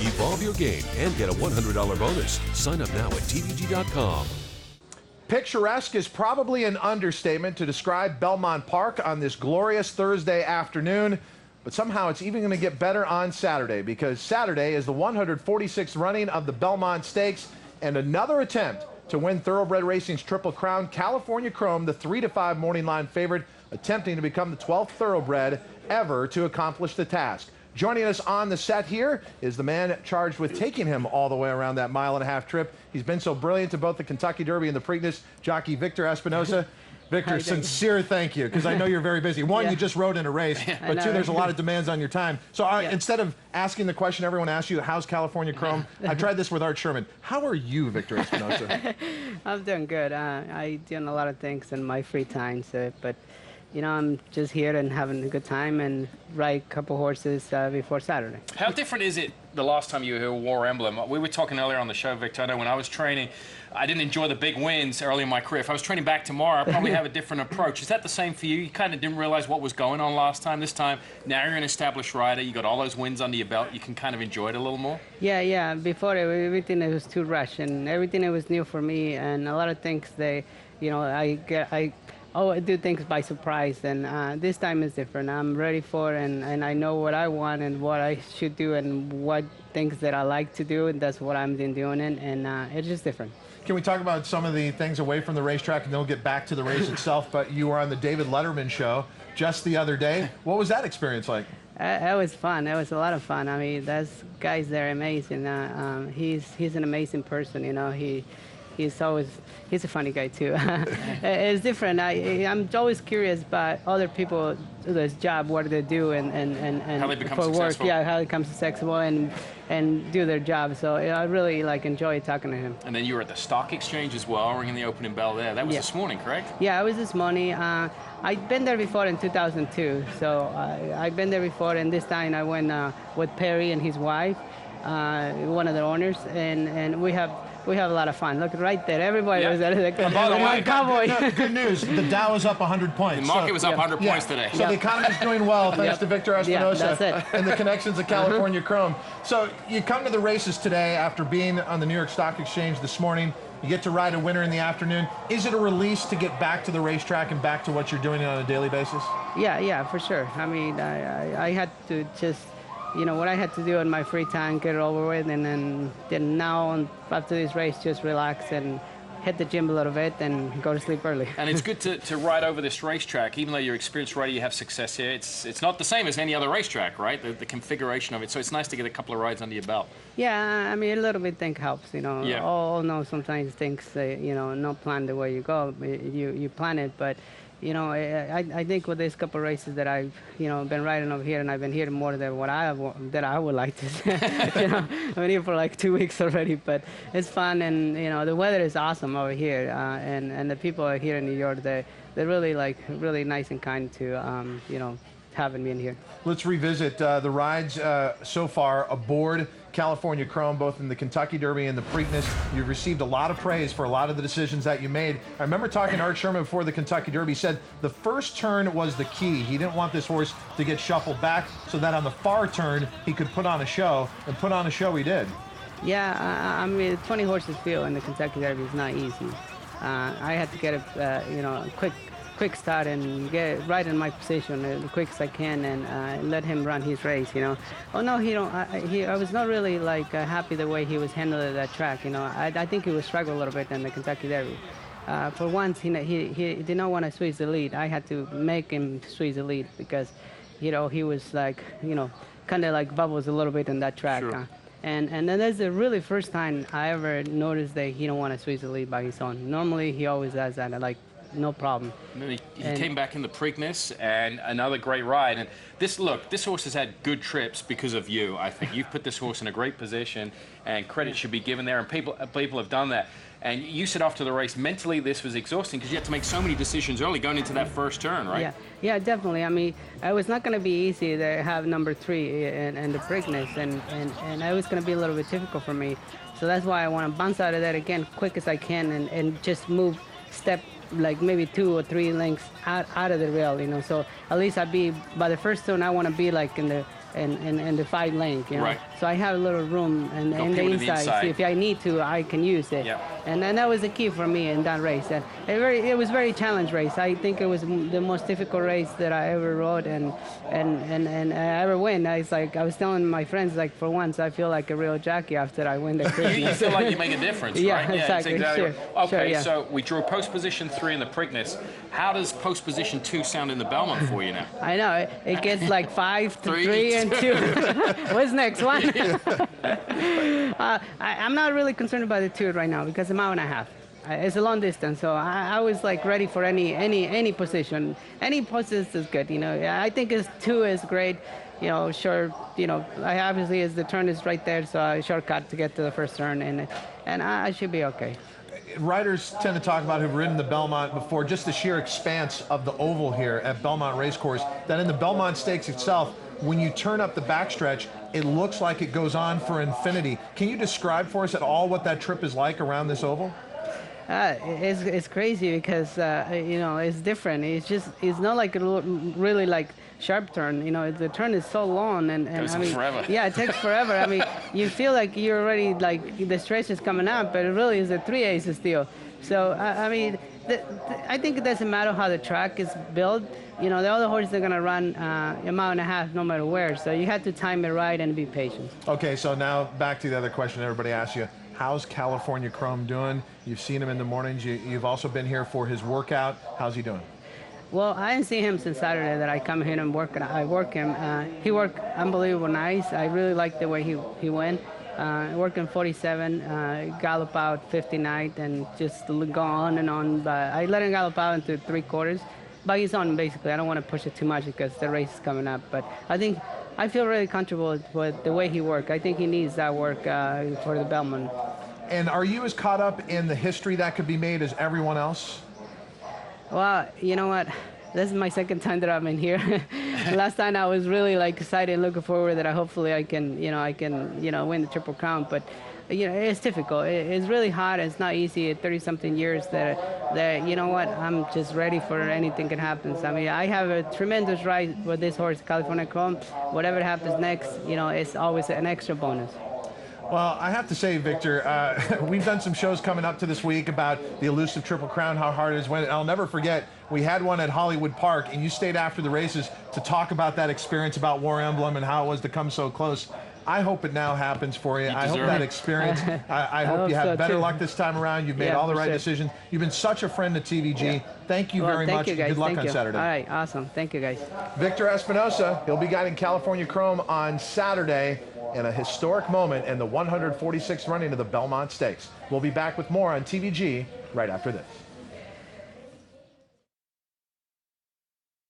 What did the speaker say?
Evolve your game and get a $100 bonus. Sign up now at TVG.com. Picturesque is probably an understatement to describe Belmont Park on this glorious Thursday afternoon, but somehow it's even going to get better on Saturday, because Saturday is the 146th running of the Belmont Stakes and another attempt to win Thoroughbred Racing's Triple Crown. California Chrome, the 3-5 morning line favorite, attempting to become the 12th thoroughbred ever to accomplish the task. Joining us on the set here is the man charged with taking him all the way around that mile-and-a-half trip. He's been so brilliant to both the Kentucky Derby and the Preakness, jockey Victor Espinoza. Victor, sincere thank you, because I know you're very busy. One, you just rode in a race, but two, there's a lot of demands on your time. So instead of asking the question everyone asks you, how's California Chrome? I tried this with Art Sherman. How are you, Victor Espinoza? I'm doing good. I doing a lot of things in my free time, but you know, I'm just here and having a good time and ride a couple horses before Saturday. How different is it the last time you were War Emblem? We were talking earlier on the show, Victor. I know when I was training, I didn't enjoy the big wins early in my career. If I was training back tomorrow, I'd probably have a different approach. Is that the same for you? You kind of didn't realize what was going on last time. This time, now you're an established rider. You got all those wins under your belt. You can kind of enjoy it a little more? Yeah. Before, everything was too rushed, and everything was new for me, and a lot of things, I do things by surprise, and this time is different. I'm ready for it, and I know what I want and what I should do and what things that I like to do, and that's what I'm doing, and it's just different. Can we talk about some of the things away from the racetrack, and then we'll get back to the race itself? But you were on the David Letterman show just the other day. What was that experience like? It was fun. It was a lot of fun. I mean, those guys, they're amazing. He's an amazing person, you know. He's a funny guy too. It's different. I'm always curious about other people, this job, what they do, and how they become for successful. work, how they become successful and do their job. So I really enjoy talking to him. And then you were at the stock exchange as well, ringing the opening bell there. That was this morning, correct? Yeah, it was this morning. I'd been there before in 2002, so I've been there before, and this time I went with Perry and his wife, one of the owners, and we have a lot of fun. Look right there, everybody was there. By the way, cowboy. Good news. The Dow is up 100 points. The market was up 100 points today. So the economy's doing well thanks to Victor Espinoza that's it. and the connections of California Chrome. So you come to the races today after being on the New York Stock Exchange this morning. You get to ride a winner in the afternoon. Is it a release to get back to the racetrack and back to what you're doing on a daily basis? Yeah, for sure. I mean, I had to just, what I had to do in my free time, get it over with, and then now after this race, just relax and hit the gym a little bit and go to sleep early. And it's good to ride over this racetrack. Even though you're experienced rider, you have success here. It's not the same as any other racetrack, right? The configuration of it. So it's nice to get a couple of rides under your belt. Yeah, I mean, a little bit think helps, Yeah. Oh, no, sometimes things, not plan the way you go. You plan it, but I think with these couple of races that I've, been riding over here, and I've been here more than what I would like to say. I've been here for like 2 weeks already, but it's fun, and the weather is awesome over here, and the people here in New York, they're really really nice and kind to having me in here. Let's revisit the rides so far aboard California Chrome, both in the Kentucky Derby and the Preakness. You've received a lot of praise for a lot of the decisions that you made. I remember talking to Art Sherman before the Kentucky Derby. He said the first turn was the key. He didn't want this horse to get shuffled back, so that on the far turn he could put on a show, and put on a show he did. Yeah, I mean, 20 horses field in the Kentucky Derby is not easy. I had to get a quick start and get right in my position as quick as I can, and let him run his race. Oh no, I was not really happy the way he was handling that track. I think he was struggling a little bit in the Kentucky Derby. For once, he did not want to squeeze the lead. I had to make him squeeze the lead because, he was kind of bubbles a little bit in that track. Sure. And then that's the really first time I ever noticed that he don't want to squeeze the lead by his own. Normally, he always does that. No problem. And then he came back in the Preakness, and another great ride. And this horse has had good trips because of you. I think you've put this horse in a great position, and credit should be given there. And people have done that. And you set off to the race. Mentally, this was exhausting because you had to make so many decisions early going into that first turn, right? Yeah, definitely. I mean, it was not going to be easy to have number 3 and the Preakness, and it was going to be a little bit difficult for me. So that's why I want to bounce out of that again quick as I can and just move step maybe 2 or 3 lengths out of the rail, So at least by the first turn, I want to be in the in the 5 lane, you know. Right. So I have a little room in the people to the inside. inside. So if I need to, I can use it. Yeah. And then that was the key for me in that race. And it was very challenge race. I think it was the most difficult race that I ever rode and I ever win. I was telling my friends, like, for once I feel like a real jockey after I win the Preakness. You feel like you make a difference, Yeah, right? exactly. It's Sure. right. Okay, Sure, yeah. so we drew post position 3 in the Preakness. How does post position 2 sound in the Belmont for you now? I know it gets like 5 to 3, 3 and 2. What's next one? I'm not really concerned about the 2 right now because a mile and a half. It's a long distance, so I was like ready for any position. Any position is good, you know. I think 2 is great. You know, sure. You know, I obviously as the turn is right there, so I shortcut to get to the first turn, and I should be okay. Riders tend to talk about who've ridden the Belmont before, just the sheer expanse of the oval here at Belmont Racecourse, that in the Belmont Stakes itself, when you turn up the backstretch, it looks like it goes on for infinity. Can you describe for us at all what that trip is like around this oval? It's crazy because you know, it's different. It's not like a really like sharp turn. You know, the turn is so long and goes I mean, forever. Yeah, it takes forever. I mean, you feel like you're already like the stretch is coming up, but it really is a 3 aces still. So I mean, I think it doesn't matter how the track is built. You know, the other horses are going to run a mile and a half no matter where. So you have to time it right and be patient. Okay, so now back to the other question everybody asks you. How's California Chrome doing? You've seen him in the mornings. You've also been here for his workout. How's he doing? Well, I didn't see him since Saturday that I come here and work. I work him. He worked unbelievable nice. I really like the way he went. Working 47, gallop out 59, and just go on and on. But I let him gallop out into 3/4. But he's on basically. I don't want to push it too much because the race is coming up. But I feel really comfortable with the way he worked. I think he needs that work for the Belmont. And are you as caught up in the history that could be made as everyone else? Well, you know what? This is my second time that I'm in here. Last time I was really like excited and looking forward that hopefully I can win the Triple Crown. But you know, it's difficult. It's really hard. It's not easy at 30-something years that you know what? I'm just ready for anything can happen. I mean, I have a tremendous ride with this horse, California Chrome. Whatever happens next, you know, it's always an extra bonus. Well, I have to say, Victor, we've done some shows coming up to this week about the elusive Triple Crown, how hard it is when. I'll never forget, we had one at Hollywood Park, and you stayed after the races to talk about that experience, about War Emblem and how it was to come so close. I hope it now happens for you. I hope that experience, I hope you have better luck this time around. You've made all the right decisions. You've been such a friend to TVG. Yeah. Thank you very much. You guys. Good luck on Saturday. All right, awesome. Thank you, guys. Victor Espinoza, he'll be guiding California Chrome on Saturday in a historic moment in the 146th running of the Belmont Stakes. We'll be back with more on TVG right after this.